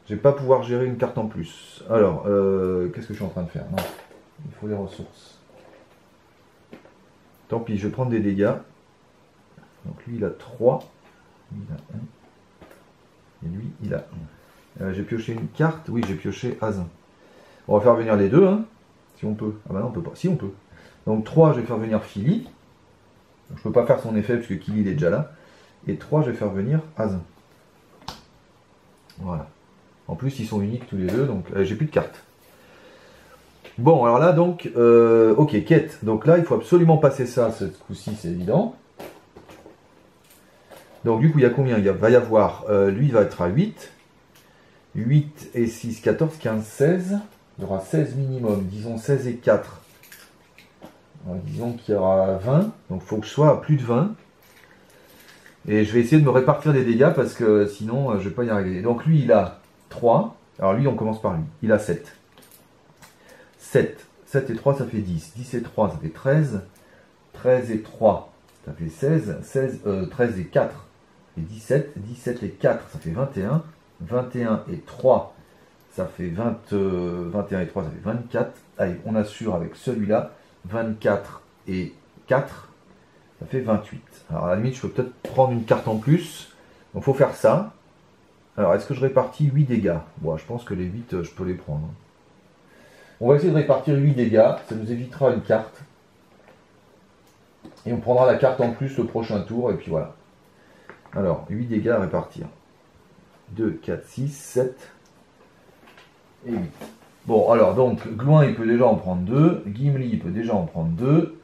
je vais pas pouvoir gérer une carte en plus. Alors, qu'est-ce que je suis en train de faire? Non, il faut les ressources. Tant pis, je vais prendre des dégâts. Donc lui, il a 3. Lui, il a 1. Et lui, il a 1. J'ai pioché une carte. Oui, j'ai pioché As. On va faire venir les deux, hein, si on peut. Ah bah non, on peut pas. Si, on peut. Donc 3, je vais faire venir Philly. Je ne peux pas faire son effet puisque Kili il est déjà là. Et 3, je vais faire venir Az. Voilà. En plus, ils sont uniques tous les deux, donc j'ai plus de cartes. Bon, alors là, donc, ok, quête. Donc là, il faut absolument passer ça, ce coup-ci, c'est évident. Donc du coup, il y a combien? Il va y avoir, lui, il va être à 8. 8 et 6, 14, 15, 16. Il y aura 16 minimum. Disons 16 et 4. Disons qu'il y aura 20, donc il faut que je sois à plus de 20. Et je vais essayer de me répartir des dégâts parce que sinon je ne vais pas y arriver. Donc lui il a 3, alors lui on commence par lui, il a 7. 7 et 3 ça fait 10, 10 et 3 ça fait 13, 13 et 3 ça fait 16, 13 et 4 ça fait 17, 17 et 4 ça fait 21, 21 et 3 ça fait 20, 21 et 3 ça fait 24. Allez, on assure avec celui-là. 24 et 4, ça fait 28. Alors à la limite, je peux peut-être prendre une carte en plus. Donc il faut faire ça. Alors est-ce que je répartis 8 dégâts? Bon, je pense que les 8, je peux les prendre. On va essayer de répartir 8 dégâts. Ça nous évitera une carte. Et on prendra la carte en plus le prochain tour. Et puis voilà. Alors, 8 dégâts à répartir. 2, 4, 6, 7 et 8. Bon, alors, donc, Glouin, il peut déjà en prendre 2. Gimli, il peut déjà en prendre 2.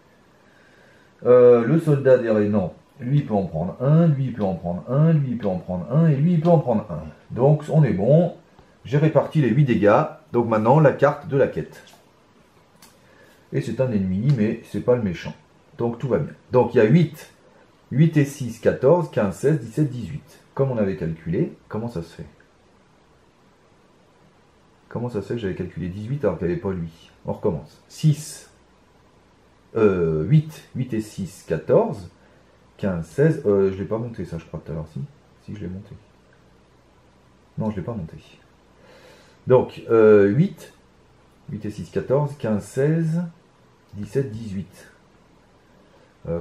Le soldat des non. Lui il peut en prendre un, lui il peut en prendre un, lui il peut en prendre un, et lui il peut en prendre un. Donc on est bon. J'ai réparti les 8 dégâts. Donc maintenant la carte de la quête. Et c'est un ennemi, mais c'est pas le méchant. Donc tout va bien. Donc il y a 8. 8 et 6, 14, 15, 16, 17, 18. Comme on avait calculé, comment ça se fait? Comment ça se fait que j'avais calculé 18 alors qu'il n'y avait pas lui? On recommence. 6, 8, 8 et 6, 14, 15, 16. Je ne l'ai pas monté ça, je crois, tout à l'heure. Si, je l'ai monté. Non, je ne l'ai pas monté. Donc, 8, 8 et 6, 14, 15, 16, 17, 18.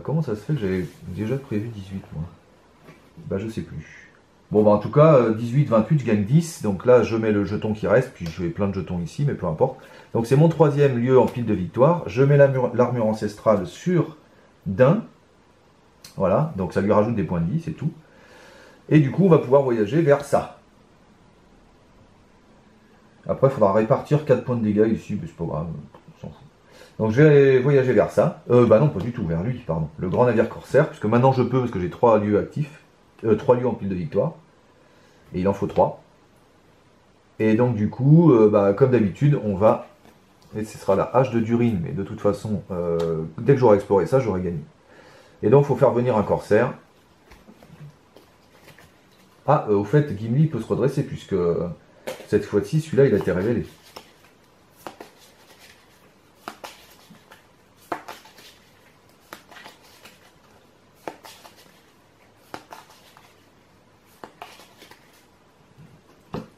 Comment ça se fait que j'avais déjà prévu 18, moi? Bah, je sais plus. Bon, bah, en tout cas, 18, 28, je gagne 10. Donc là, je mets le jeton qui reste, puis je fais plein de jetons ici, mais peu importe. Donc c'est mon troisième lieu en pile de victoire. Je mets l'armure ancestrale sur Dain. Voilà, donc ça lui rajoute des points de vie, c'est tout. Et du coup, on va pouvoir voyager vers ça. Après, il faudra répartir 4 points de dégâts ici, mais c'est pas grave, on s'en fout. Donc je vais voyager vers ça. Bah non, pas du tout, vers lui, pardon. Le grand navire corsaire, puisque maintenant je peux, parce que j'ai 3 lieux actifs. 3 lieux en pile de victoire. Et il en faut 3. Et donc du coup, bah, comme d'habitude, on va... Et ce sera la hache de Durin, mais de toute façon, dès que j'aurai exploré ça, j'aurai gagné. Et donc il faut faire venir un corsaire. Ah, au fait, Gimli peut se redresser, puisque cette fois-ci, celui-là, il a été révélé.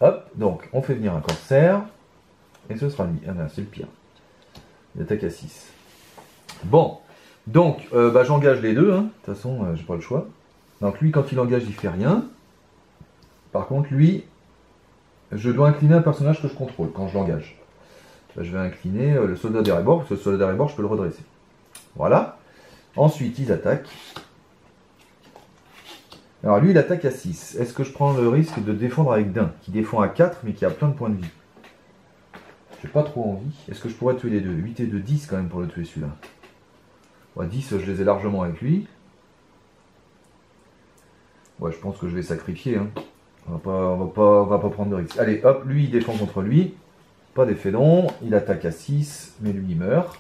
Hop, donc on fait venir un corsaire. Et ce sera lui. Ah non, c'est le pire. Il attaque à 6. Bon, donc bah, j'engage les deux. Hein. De toute façon, j'ai pas le choix. Donc lui, quand il engage, il fait rien. Par contre, lui, je dois incliner un personnage que je contrôle quand je l'engage. Je vais incliner le soldat d'Erebor, parce que le soldat d'Erebor, je peux le redresser. Voilà. Ensuite, ils attaquent. Alors lui, il attaque à 6. Est-ce que je prends le risque de défendre avec Dain, qui défend à 4, mais qui a plein de points de vie? J'ai pas trop envie. Est-ce que je pourrais tuer les deux? 8 et 2, 10 quand même pour le tuer celui-là. Ouais, 10, je les ai largement avec lui. Ouais, je pense que je vais sacrifier. Hein. On va pas prendre de risque. Allez, hop, lui, il défend contre lui. Pas d'effet long. Il attaque à 6, mais lui, il meurt.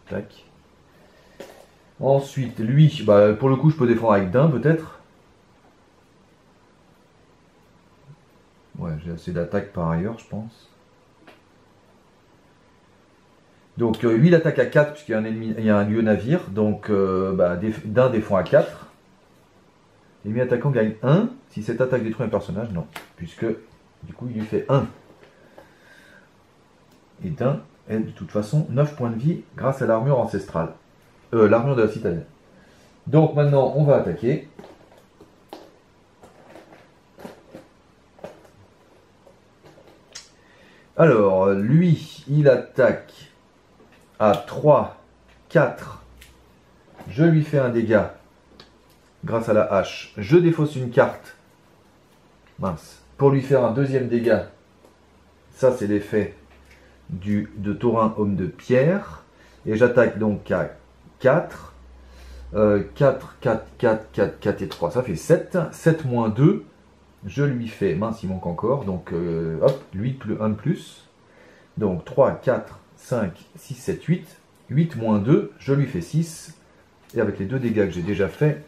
Tac. Ensuite, lui, bah, pour le coup, je peux défendre avec Dain, peut-être. Ouais, j'ai assez d'attaque par ailleurs, je pense. Donc, lui, il attaque à 4, puisqu'il y a un ennemi, il y a un lieu navire. Donc, bah, Dain défend à 4. L'ennemi attaquant gagne 1. Si cette attaque détruit un personnage, non. Puisque, du coup, il lui fait 1. Et Dain est de toute façon 9 points de vie grâce à l'armure ancestrale. L'armure de la citadelle. Donc maintenant, on va attaquer. Alors, lui, il attaque à 3, 4. Je lui fais un dégât grâce à la hache. Je défausse une carte. Mince. Pour lui faire un deuxième dégât. Ça, c'est l'effet de Taurin, homme de pierre. Et j'attaque donc à 4. 4, 4, 4, 4, 4 et 3. Ça fait 7. 7 moins 2. Je lui fais, mince, il manque encore. Donc, hop, 8 plus 1 de plus. Donc, 3, 4, 5, 6, 7, 8. 8 moins 2, je lui fais 6. Et avec les 2 dégâts que j'ai déjà fait,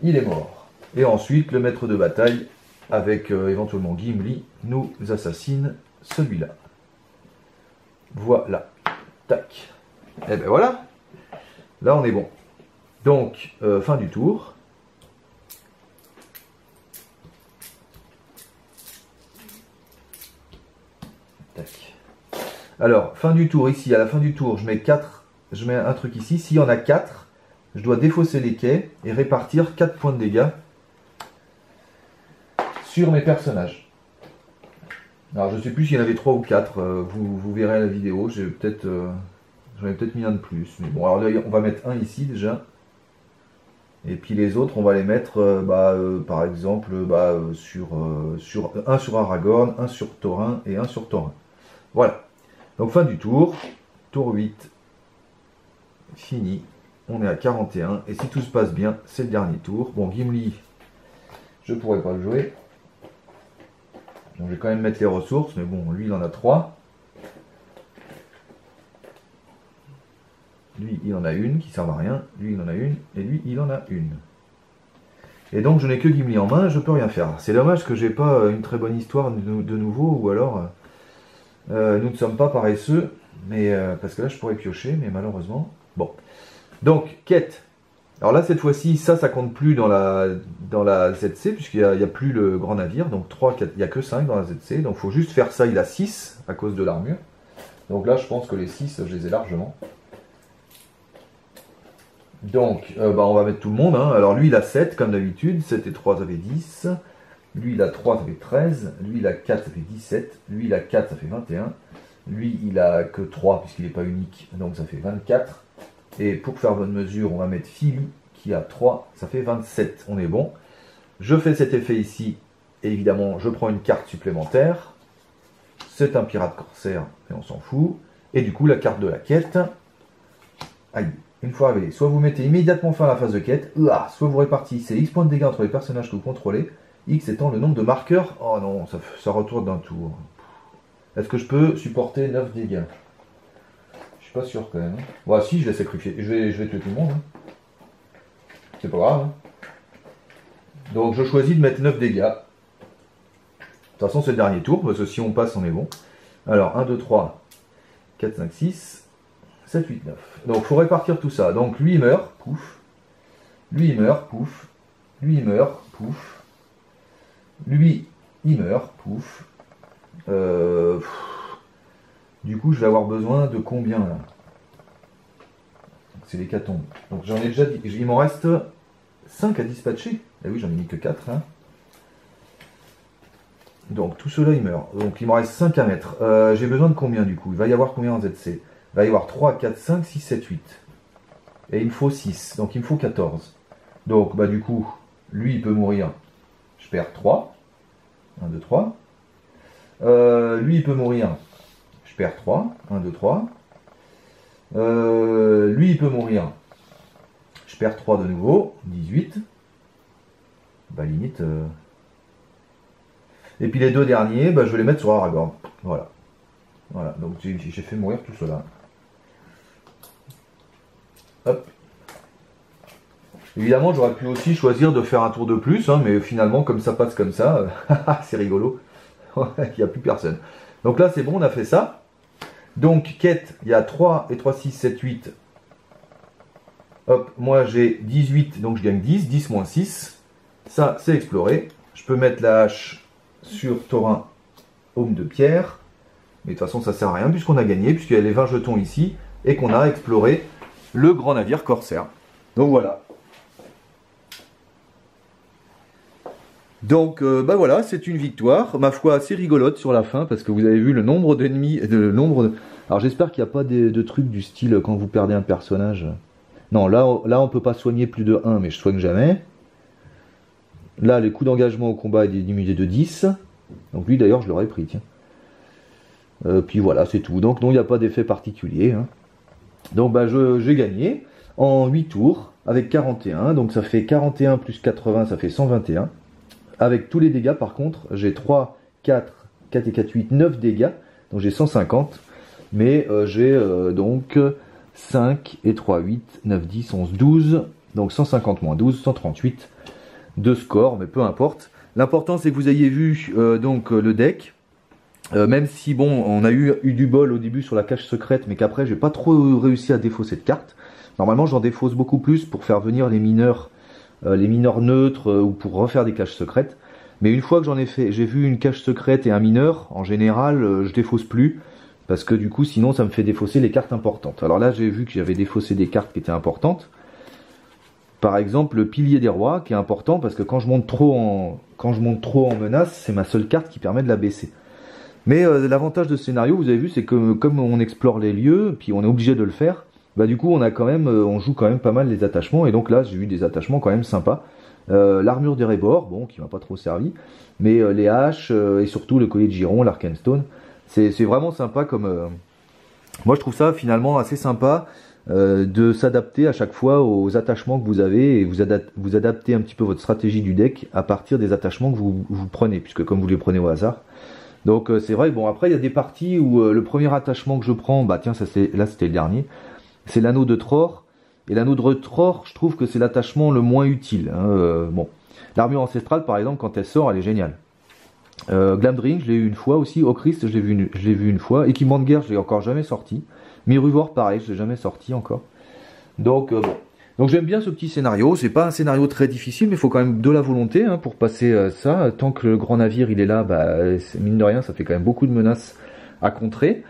il est mort. Et ensuite, le maître de bataille, avec éventuellement Gimli, nous assassine celui-là. Voilà. Tac. Et ben voilà. Là, on est bon. Donc, fin du tour. Tac. Alors, fin du tour, ici, à la fin du tour, je mets 4. Je mets un truc ici. S'il y en a 4, je dois défausser les quais et répartir 4 points de dégâts sur mes personnages. Alors, je ne sais plus s'il y en avait 3 ou 4. Vous verrez à la vidéo. J'en ai peut-être mis un de plus. Mais bon, alors là, on va mettre un ici déjà. Et puis les autres, on va les mettre, par exemple, un sur Aragorn, un sur Taurin et un sur Taurin. Voilà. Donc fin du tour. Tour 8. Fini. on est à 41. Et si tout se passe bien, c'est le dernier tour. Bon, Gimli, je pourrais pas le jouer. Donc, je vais quand même mettre les ressources, mais bon, lui, il en a 3. Lui, il en a une qui ne sert à rien. Lui, il en a une. Et lui, il en a une. Et donc, je n'ai que Gimli en main, je peux rien faire. C'est dommage que j'ai pas une très bonne histoire de nouveau, ou alors nous ne sommes pas paresseux, mais parce que là, je pourrais piocher, mais malheureusement. Bon. Donc, quête. Alors là, cette fois-ci, ça compte plus dans la ZC, puisqu'il n'y a plus le grand navire. Donc 3, 4, il n'y a que 5 dans la ZC. Donc il faut juste faire ça, il a 6 à cause de l'armure. Donc là, je pense que les 6, je les ai largement. Donc, on va mettre tout le monde. Hein. Alors lui, il a 7, comme d'habitude. 7 et 3, ça fait 10. Lui, il a 3, ça fait 13. Lui, il a 4, ça fait 17. Lui, il a 4, ça fait 21. Lui, il a que 3, puisqu'il n'est pas unique. Donc ça fait 24. Et pour faire bonne mesure, on va mettre Philly, qui a 3, ça fait 27. On est bon. Je fais cet effet ici. Et évidemment, je prends une carte supplémentaire. C'est un pirate corsaire, et on s'en fout. Et du coup, la carte de la quête. Aïe. Une fois révélé, soit vous mettez immédiatement fin à la phase de quête, soit vous répartissez X points de dégâts entre les personnages que vous contrôlez, X étant le nombre de marqueurs. Oh non, ça retourne d'un tour. Est-ce que je peux supporter 9 dégâts? Je suis pas sûr quand même. Bon, si, je vais sacrifier. Je vais tuer tout le monde. Hein. C'est pas grave. Hein. Donc je choisis de mettre 9 dégâts. De toute façon, c'est le dernier tour, parce que si on passe, on est bon. Alors, 1, 2, 3, 4, 5, 6. 7, 8, 9. Donc, il faut répartir tout ça. Donc, lui, il meurt, pouf. Lui, il meurt, pouf. Lui, il meurt, pouf. Lui, il meurt, pouf. Du coup, je vais avoir besoin de combien, là? C'est l'hécatombe. Donc, j'en ai déjà dit. Il m'en reste 5 à dispatcher. Eh oui, j'en ai mis que 4. Hein. Donc, tout cela, il meurt. Donc, il m'en reste 5 à mettre. J'ai besoin de combien, du coup? Il va y avoir combien en ZC? Il va y avoir 3, 4, 5, 6, 7, 8. Et il me faut 6. Donc il me faut 14. Donc du coup, lui il peut mourir. Je perds 3. 1, 2, 3. Lui il peut mourir. Je perds 3. 1, 2, 3. Lui il peut mourir. Je perds 3 de nouveau. 18. Limite. Et puis les deux derniers, je vais les mettre sur Aragorn. Voilà. Voilà. Donc j'ai fait mourir tout cela. Hop. Évidemment, j'aurais pu aussi choisir de faire un tour de plus, hein, mais finalement, comme ça passe comme ça, c'est rigolo. Il n'y a plus personne. Donc là, c'est bon, on a fait ça. Donc, quête, il y a 3 et 3, 6, 7, 8. Hop, moi j'ai 18, donc je gagne 10. 10 moins 6. Ça, c'est exploré. Je peux mettre la hache sur Thorin, Aume de Pierre. Mais de toute façon, ça sert à rien, puisqu'on a gagné, puisqu'il y a les 20 jetons ici, et qu'on a exploré le grand navire corsaire. Donc voilà. Donc voilà, c'est une victoire, ma foi assez rigolote sur la fin, parce que vous avez vu le nombre d'ennemis, Alors j'espère qu'il n'y a pas de trucs du style quand vous perdez un personnage. Non, là on peut pas soigner plus de 1, mais je soigne jamais. Là, les coûts d'engagement au combat est diminué de 10. Donc lui d'ailleurs, je l'aurais pris, tiens. Puis voilà, c'est tout. Donc non, il n'y a pas d'effet particulier. Hein. Donc j'ai gagné en 8 tours avec 41. Donc ça fait 41 plus 80, ça fait 121. Avec tous les dégâts par contre, j'ai 3, 4 et 4, 8, 9 dégâts. Donc j'ai 150. Mais j'ai donc 5 et 3, 8, 9, 10, 11, 12. Donc 150 moins 12, 138 de score, mais peu importe. L'important c'est que vous ayez vu donc le deck. Même si bon, on a eu du bol au début sur la cache secrète, mais qu'après j'ai pas trop réussi à défausser de cartes. Normalement j'en défausse beaucoup plus pour faire venir les mineurs neutres ou pour refaire des caches secrètes. Mais une fois que j'ai vu une cache secrète et un mineur, en général je défausse plus, parce que du coup sinon ça me fait défausser les cartes importantes. Alors là j'ai vu que j'avais défaussé des cartes qui étaient importantes. Par exemple le pilier des rois qui est important parce que quand je monte trop en menace, c'est ma seule carte qui permet de la baisser. Mais l'avantage de ce scénario, vous avez vu, c'est que comme on explore les lieux, puis on est obligé de le faire, du coup on joue quand même pas mal les attachements, et donc là j'ai eu des attachements quand même sympas. L'armure des Rébors, bon, qui m'a pas trop servi, mais les haches, et surtout le collier de Giron, l'Arkenstone, c'est vraiment sympa comme... Moi je trouve ça finalement assez sympa, de s'adapter à chaque fois aux attachements que vous avez et vous adaptez un petit peu votre stratégie du deck à partir des attachements que vous prenez, puisque comme vous les prenez au hasard. Donc c'est vrai, bon après il y a des parties où le premier attachement que je prends, bah tiens là c'était le dernier, c'est l'anneau de Tror, et l'anneau de Tror je trouve que c'est l'attachement le moins utile, hein. Bon, l'armure ancestrale par exemple quand elle sort elle est géniale. Glamdring je l'ai eu une fois aussi, Ochrist je l'ai vu une fois, Equimandger je l'ai encore jamais sorti, Miruvor pareil je l'ai jamais sorti encore. Donc bon. Donc j'aime bien ce petit scénario, c'est pas un scénario très difficile, mais il faut quand même de la volonté hein, pour passer ça. Tant que le grand navire il est là, bah, mine de rien, ça fait quand même beaucoup de menaces à contrer.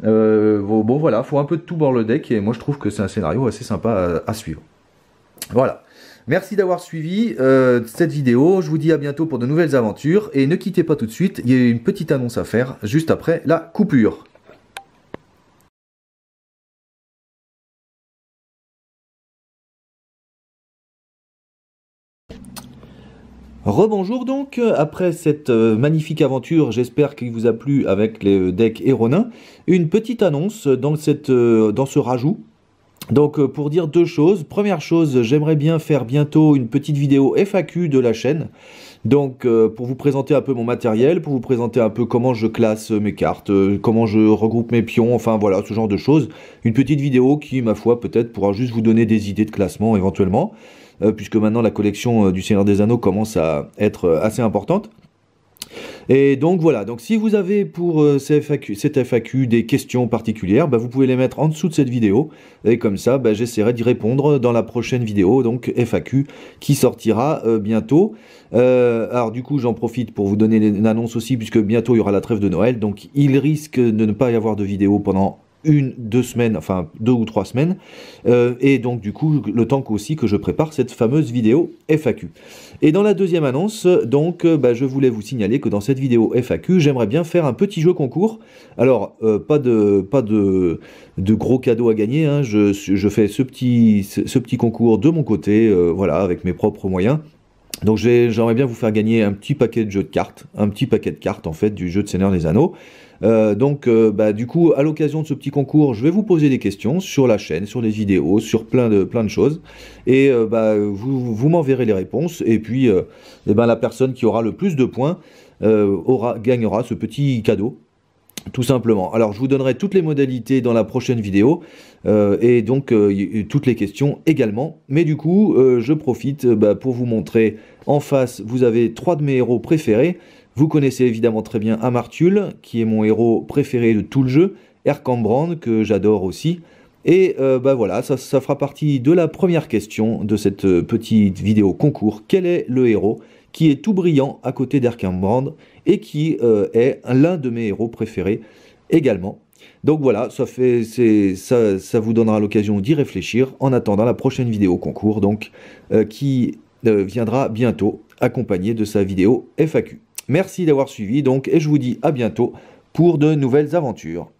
Bon voilà, faut un peu de tout dans le deck, et moi je trouve que c'est un scénario assez sympa à suivre. Voilà. Merci d'avoir suivi cette vidéo, je vous dis à bientôt pour de nouvelles aventures, et ne quittez pas tout de suite, il y a une petite annonce à faire juste après la coupure. Rebonjour donc, après cette magnifique aventure, j'espère qu'il vous a plu avec les decks Héronin, une petite annonce dans ce rajout. Donc pour dire deux choses, première chose, j'aimerais bien faire bientôt une petite vidéo FAQ de la chaîne. Donc pour vous présenter un peu mon matériel, pour vous présenter un peu comment je classe mes cartes, comment je regroupe mes pions, enfin voilà, ce genre de choses. Une petite vidéo qui, ma foi, peut-être pourra juste vous donner des idées de classement éventuellement. Puisque maintenant la collection du Seigneur des Anneaux commence à être assez importante. Et donc voilà, donc si vous avez pour cette FAQ des questions particulières, bah, vous pouvez les mettre en dessous de cette vidéo, et comme ça bah, j'essaierai d'y répondre dans la prochaine vidéo, donc FAQ, qui sortira bientôt. Alors du coup j'en profite pour vous donner une annonce aussi, puisque bientôt il y aura la trêve de Noël, donc il risque de ne pas y avoir de vidéo pendant 2 semaines, enfin 2 ou 3 semaines, et donc du coup le temps aussi que je prépare cette fameuse vidéo FAQ. Et dans la deuxième annonce, donc bah, je voulais vous signaler que dans cette vidéo FAQ, j'aimerais bien faire un petit jeu concours. Alors pas de gros cadeaux à gagner, hein. Je fais ce petit concours de mon côté, voilà, avec mes propres moyens. Donc j'aimerais bien vous faire gagner un petit paquet de jeux de cartes, un petit paquet de cartes en fait du jeu de Seigneur des Anneaux. Bah, du coup, à l'occasion de ce petit concours, je vais vous poser des questions sur la chaîne, sur les vidéos, sur plein de choses. Et bah, vous m'enverrez les réponses. Et puis, bah, la personne qui aura le plus de points gagnera ce petit cadeau. Tout simplement. Alors je vous donnerai toutes les modalités dans la prochaine vidéo et donc toutes les questions également. Mais du coup, je profite bah, pour vous montrer en face, vous avez 3 de mes héros préférés. Vous connaissez évidemment très bien Amartul, qui est mon héros préféré de tout le jeu, Erkambrand, que j'adore aussi. Et bah voilà, ça fera partie de la première question de cette petite vidéo concours. Quel est le héros qui est tout brillant à côté d'Erkambrand et qui est l'un de mes héros préférés également. Donc voilà, ça vous donnera l'occasion d'y réfléchir en attendant la prochaine vidéo concours, donc qui viendra bientôt accompagnée de sa vidéo FAQ. Merci d'avoir suivi donc, et je vous dis à bientôt pour de nouvelles aventures.